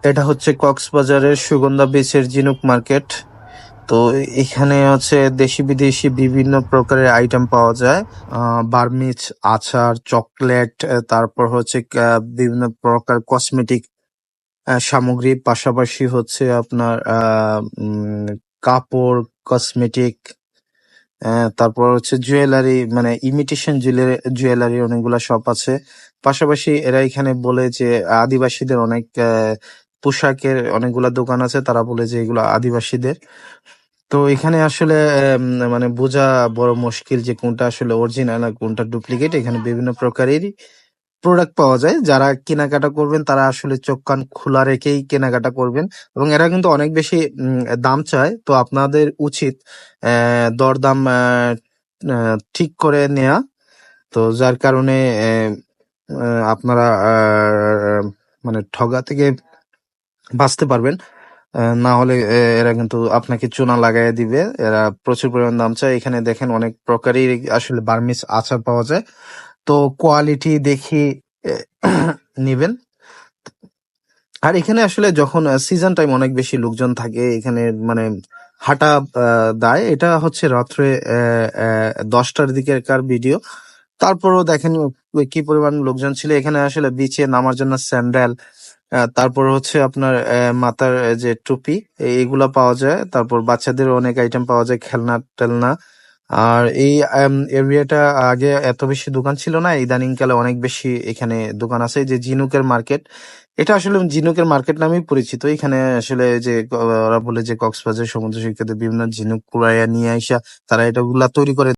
এটা হচ্ছে কক্সবাজারের সুগন্ধা বিচের ঝিনুক মার্কেট। তো এখানে হচ্ছে দেশি বিদেশি বিভিন্ন প্রকারের আইটেম পাওয়া যায়। বার্মিজ, আচার, চকলেট, তারপর হচ্ছে বিভিন্ন প্রকার কসমেটিক সামগ্রী, পাশাপাশি হচ্ছে আপনার কাপড়, কসমেটিক, তারপর হচ্ছে জুয়েলারি, মানে ইমিটেশন জুয়েলারি অনেকগুলা শপ আছে। পাশাপাশি এরা এখানে বলে যে আদিবাসীদের অনেক পোশাকের অনেকগুলা দোকান আছে, তারা বলে যে এগুলো আদিবাসীদের। তো এখানে আসলে মানে বোঝা বড় মুশকিল যে কোনটা আসলে অরিজিনাল আর কোনটা ডুপ্লিকেট। এখানে বিভিন্ন প্রকারেরই প্রোডাক্ট পাওয়া যায়। যারা কেনাকাটা করবেন তারা আসলে চোখ কান খোলা রেখেই কেনাকাটা করবেন, এবং এরা কিন্তু অনেক বেশি দাম চায়। তো আপনাদের উচিত দরদাম ঠিক করে নেয়া। তো যার কারণে আপনারা মানে ঠগা থেকে বাঁচতে পারবেন। না হলে এরা কিন্তু আপনাকে চুনা লাগাই দিবে। এরা প্রচুর পরিমাণ দাম চায়। এখানে দেখেন অনেক প্রকারই আসলে বার্মিজ আচার পাওয়া যায়। তো কোয়ালিটি দেখি নিবেন। আর এখানে আসলে যখন সিজন টাইম অনেক বেশি লোকজন থাকে এখানে, মানে হাঁটা দায়। এটা হচ্ছে রাত্রে 10টার দিকের ভিডিও। তারপরও দেখেন কি পরিমাণ লোকজন ছিল এখানে। আসলে বিচে নামার জন্য স্যান্ডেল, তারপর হচ্ছে আপনার মাথার যে টুপি, এইগুলা পাওয়া যায়। তারপর বাচ্চাদের অনেক আইটেম পাওয়া যায়, খেলনা টেলনা। আর এই এরিয়াটা আগে এত বেশি দোকান ছিল না, ইদানিং কালে অনেক বেশি এখানে দোকান আছে। এই যে ঝিনুকের মার্কেট, এটা আসলে ঝিনুকের মার্কেট নামেই পরিচিত। এখানে আসলে যে ওরা বলে যে কক্সবাজার সমুদ্র সৈকতে বিভিন্ন ঝিনুক কুড়াইয়া নিয়ে আইসা তারা এটা গুলা তৈরি করে।